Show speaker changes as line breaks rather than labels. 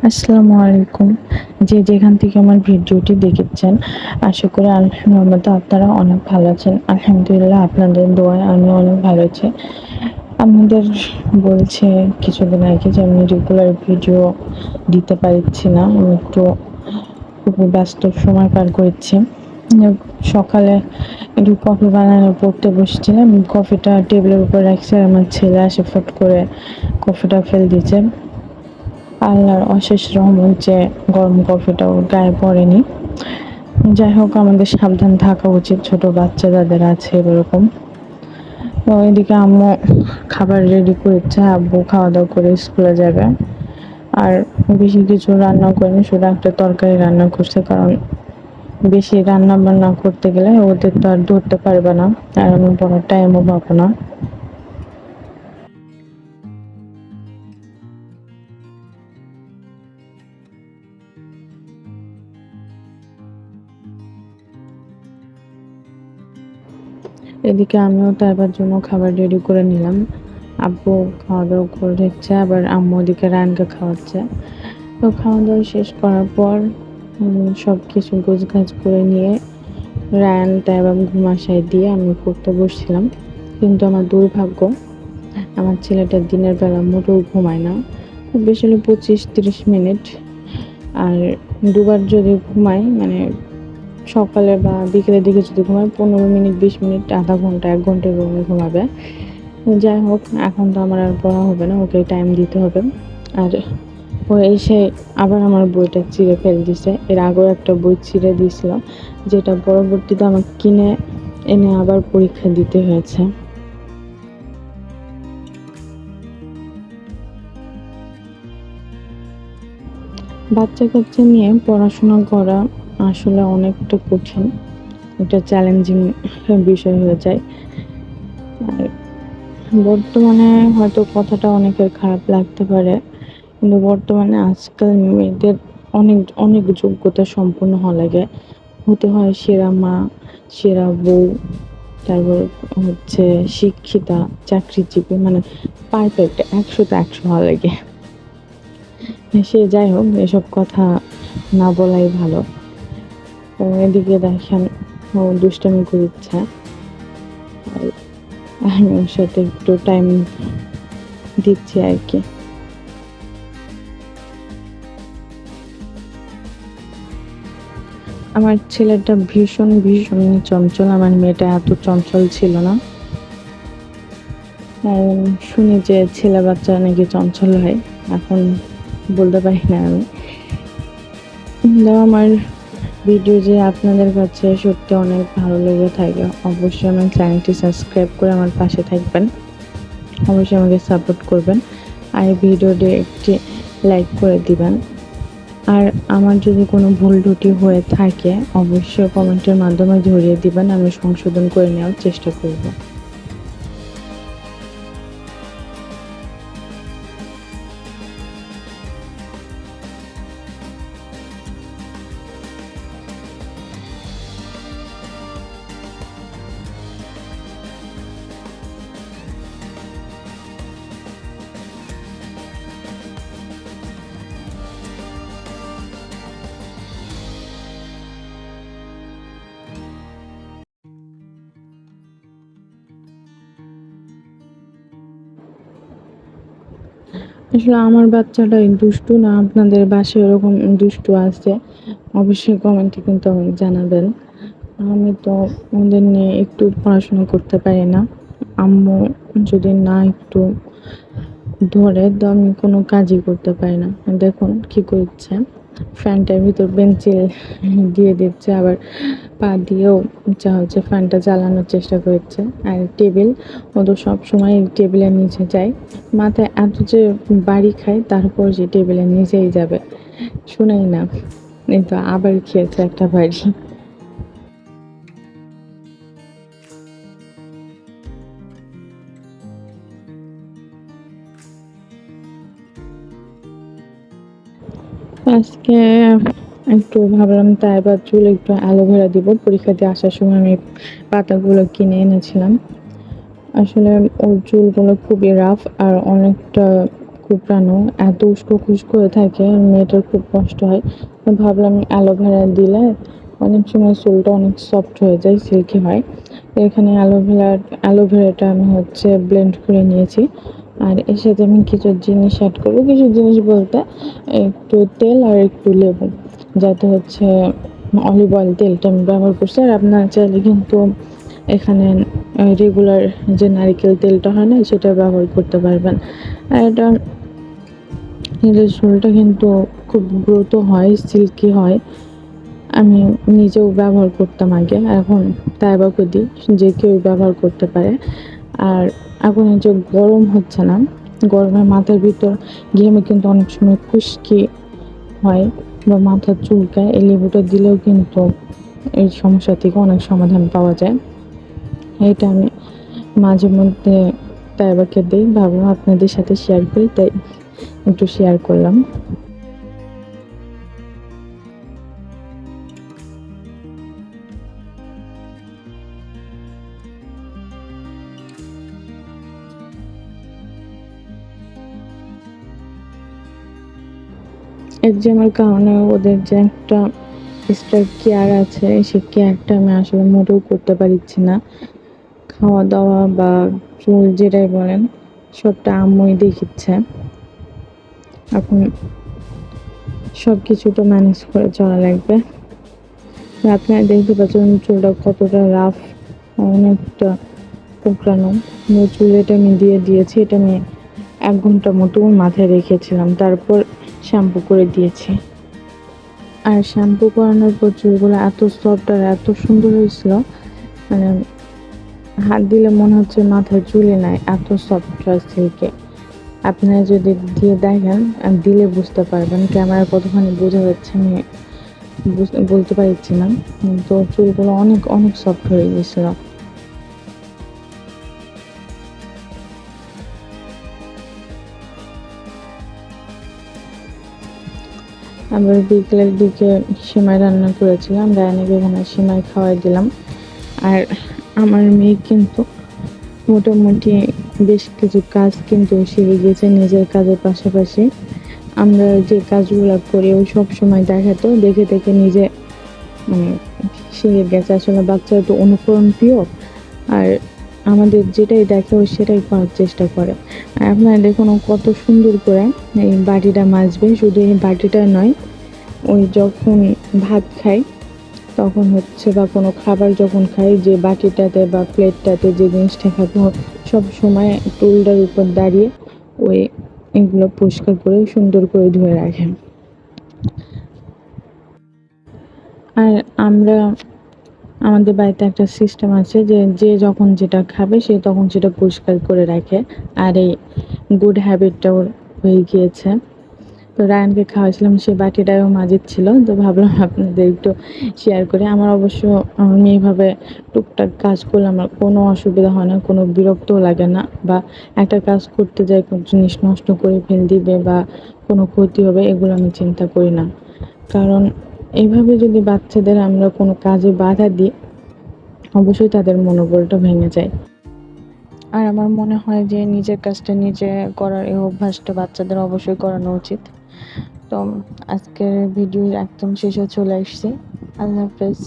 আসসালামু আলাইকুম। যে যেখান থেকে আমার ভিডিওটি দেখেছেন, আশা করি আল্লাহর রহমতে আপনারা অনেক ভালো আছেন। আলহামদুলিল্লাহ আপনাদের দোয়ায় আমি অনেক ভালো আছি। আমাদের বলছে কিছুদিন আগে যে আমি রেগুলার ভিডিও দিতে পারছি না। আমি একটু খুব ব্যস্ত সময় পার করছি। সকালে একটু কফি বানানোর পড়তে বসেছিলাম। কফিটা টেবিলের উপর রাখছি আর আমার ছেলে এসে ফট করে কফিটা ফেলে দিয়েছে। আল্লাহর অশেষ রহমত যে গরম কফিটা ওর গায়ে পড়েনি। যাই হোক, আমাদের সাবধান থাকা উচিত, ছোট বাচ্চা যাদের আছে এরকম। তো এদিকে আম্মু খাবার রেডি করেছে, আব্বু খাওয়া দাওয়া করে স্কুলে যাবে। আর বেশি কিছু রান্না করেনি, শুধু একটা তরকারি রান্না করছে, কারণ বেশি রান্না বান্না করতে গেলে ওদের তো আর ধরতে পারবে না, আর আমি বড় টাইমও পাবো না। এদিকে আমিও তাইবার জন্য খাবার রেডি করে নিলাম। আব্বু খাওয়া দাওয়া করেছে, আবার আম্মু ওদিকে রায়নকে খাওয়াচ্ছে। তো খাওয়া দাওয়া শেষ করার পর সব কিছু গোছগাছ করে নিয়ে রায়ান তাইবা ঘুমাসায় দিয়ে আমি পড়তে বসছিলাম। কিন্তু আমার দুর্ভাগ্য, আমার ছেলেটা দিনের বেলা মোটেও ঘুমায় না। খুব বেশি হলে 25-30 মিনিট। আর দুবার যদি ঘুমায়, মানে সকালে বা বিকেলের দিকে যদি ঘুমায় 15 মিনিট, 20 মিনিট, আধা ঘন্টা, 1 ঘন্টা এরকম ঘুমাবে। যাই হোক, এখন তো আমার আর পড়া হবে না, ওকে টাইম দিতে হবে। আর ও এসে আবার আমার বইটা চিড়ে ফেলে দিছে। এর আগেও একটা বই চিড়ে দিয়েছিল, যেটা পরবর্তীতে আমার কিনে এনে আবার পরীক্ষা দিতে হয়েছে। বাচ্চা কাচ্চা নিয়ে পড়াশোনা করা আসলে অনেকটা কঠিন, একটা চ্যালেঞ্জিং বিষয় হয়ে যায়। আর বর্তমানে হয়তো কথাটা অনেকের খারাপ লাগতে পারে, কিন্তু বর্তমানে আজকাল মেয়েদের অনেক অনেক যোগ্যতা সম্পন্ন হওয়া লাগে। হতে হয় সেরা মা, সেরা বউ, তারপর হচ্ছে শিক্ষিতা, চাকরিজীবী, মানে পারফেক্ট, 100-তে 100 হওয়া লাগে। সে যাই হোক, এসব কথা না বলাই ভালো। তো এদিকে দেখেন, ও দুষ্টামি করছে, আর আমি ওর সাথে একটু টাইম দিচ্ছি আর কি। আমার ছেলেটা ভীষণ ভীষণ চঞ্চল, আমার মেয়েটা এত চঞ্চল ছিল না। শুনি যে ছেলে বাচ্চা নাকি চঞ্চল হয়, এখন বলতে পারি না আমি। আমার ভিডিও যে আপনাদের কাছে সত্যি অনেক ভালো লেগে থাকে, অবশ্যই আমার চ্যানেলটি সাবস্ক্রাইব করে আমার পাশে থাকবেন, অবশ্যই আমাকে সাপোর্ট করবেন, আর ভিডিওটি একটি লাইক করে দিবেন। আর আমার যদি কোনো ভুল ত্রুটি হয়ে থাকে, অবশ্যই কমেন্টের মাধ্যমে ধরিয়ে দিবেন, আমি সংশোধন করে নেওয়ার চেষ্টা করব। আসলে আমার বাচ্চাটাই দুষ্টু না আপনাদের বাসায় এরকম দুষ্টু আছে? অবশ্যই কমেন্টে কিন্তু আমাকে জানাবেন। আমি তো ওদের নিয়ে একটু পড়াশোনা করতে পারি না। আম্মু যদি না একটু ধরে, তো আমি কোনো কাজই করতে পারি না। দেখুন কি করছে, ফ্যানটার ভিতর পেন্সিল দিয়ে দিচ্ছে, আবার পা দিয়েও যা হচ্ছে ফ্যানটা চালানোর চেষ্টা করছে। আর টেবিল, ও তো সবসময় টেবিলের নিচে যায়, মাথায় এত যে বাড়ি খায়, তারপর যে টেবিলের নিচেই যাবে, শুনেই না। এই তো আবার খেয়েছে একটা বাড়ি। আজকে একটু ভাবলাম তাই বা চুল একটু অ্যালোভেরা দিব, পরীক্ষা দিয়ে আসার সময় আমি পাতাগুলো কিনে এনেছিলাম। আসলে ওর চুলগুলো খুবই রাফ আর অনেকটা কুকড়ানো, এত উস্কো খুস্কো হয়ে থাকে, মেয়েটার খুব কষ্ট হয়। তো ভাবলাম অ্যালোভেরা দিলে অনেক সময় চুলটা অনেক সফট হয়ে যায়, সিল্কি হয়। তো এখানে অ্যালোভেরাটা আমি হচ্ছে ব্লেন্ড করে নিয়েছি। আর এর সাথে আমি কিছু জিনিস অ্যাড করবো, কিছু জিনিস বলতে একটু তেল আর একটু লেবু, যাতে হচ্ছে অলিভ অয়েল তেলটা আমি ব্যবহার করছি। আর আপনারা চাইলে কিন্তু এখানে রেগুলার যে নারিকেল তেলটা হয় না, সেটা ব্যবহার করতে পারবেন। আর এটা নিজের চুলটা কিন্তু খুব গ্রোথও হয়, সিল্কি হয়। আমি নিজেও ব্যবহার করতাম আগে, এখন তাই বা দিই যে কেউ ব্যবহার করতে পারে। আর এখন এই যে গরম হচ্ছে না, গরমে মাথার ভিতর ঘেমে কিন্তু অনেক সময় খুশকি হয় বা মাথা চুলকায়, এই লেবুটা দিলেও কিন্তু এই সমস্যা থেকে অনেক সমাধান পাওয়া যায়। এটা আমি মাঝে মধ্যে তাইবাকে দিই, ভাবলাম আপনাদের সাথে শেয়ার করি, তাই একটু শেয়ার করলাম। একজামের কারণে ওদের যে একটা এক্সট্রা কেয়ার আছে, সেই কেয়ারটা আমি আসলে মোটেও করতে পারছি না। খাওয়া দাওয়া বা চুল যেটাই বলেন, সবটা আম্মুই দেখিচ্ছে। এখন সব কিছু তো ম্যানেজ করে চলা লাগবে। আপনারা দেখতে পাচ্ছেন চুলটা কতটা রাফ, অনেকটা কোঁকড়ানো। চুল এটা আমি দিয়ে দিয়েছি, এটা আমি 1 ঘন্টা মতো মাথায় রেখেছিলাম, তারপর শ্যাম্পু করে দিয়েছি। আর শ্যাম্পু করানোর পর চুলগুলো এত সফট আর এত সুন্দর হয়েছিল, মানে হাত দিলে মনে হচ্ছে মাথায় চুলই নাই, এত সফট আর সিল্কি। আপনারা যদি দিয়ে দেখেন আর দিলে বুঝতে পারবেন। ক্যামেরায় কতখানি বোঝা যাচ্ছে আমি বলতে পারছি না, তো চুলগুলো অনেক অনেক সফট হয়ে গেছিল। আবার বিকেলের দিকে সিমাই রান্না করেছিলাম, রায়নাকে এখানে সিমাই খাওয়াই দিলাম। আর আমার মেয়ে কিন্তু মোটামুটি বেশ কিছু কাজ কিন্তু শিখে গেছে নিজের কাজের পাশাপাশি। আমরা যে কাজগুলো করি ওই সব সময় দেখাতো, দেখে দেখে নিজে মানে শিখে গেছে। আসলে বাচ্চারা তো অনুকরণ প্রিয়, আর আমাদের যেটাই দেখে ও সেটাই করার চেষ্টা করে। আর আপনারা দেখুন ও কত সুন্দর করে এই বাটিটা মাজবে। শুধু এই বাটিটা নয়, ওই যখন ভাত খাই তখন হচ্ছে বা কোনো খাবার যখন খাই, যে বাটিটাতে বা প্লেটটাতে যে জিনিসটা খাবো সব সময় টুলটার উপর দাঁড়িয়ে ওই এগুলো পরিষ্কার করে সুন্দর করে ধুয়ে রাখেন। আর আমরা আমাদের বাড়িতে একটা সিস্টেম আছে যে যে যখন যেটা খাবে সে তখন সেটা পরিষ্কার করে রাখে। আর এই গুড হ্যাবিটটা ওর হয়ে গিয়েছে। তো রায়ানকে খাওয়াইছিলাম, সে বাটিটাও মাজিচ্ছিল, তো ভাবলাম আপনাদের একটু শেয়ার করে। আমার অবশ্য আমি এইভাবে টুকটাক কাজ করলে আমার কোনো অসুবিধা হয় না, কোনো বিরক্তও লাগে না, বা একটা কাজ করতে যাই কোনো জিনিস নষ্ট করে ফেল দিবে বা কোনো ক্ষতি হবে এগুলো আমি চিন্তা করি না। কারণ এইভাবে যদি বাচ্চাদের আমরা কোনো কাজে বাধা দিই, অবশ্যই তাদের মনোবলটা ভেঙে যায়। আর আমার মনে হয় যে নিজের কাজটা নিজে করার এই অভ্যাসটা বাচ্চাদের অবশ্যই করানো উচিত। তো আজকের ভিডিও একদম শেষে চলে আসছি। আল্লাহ হাফেজ।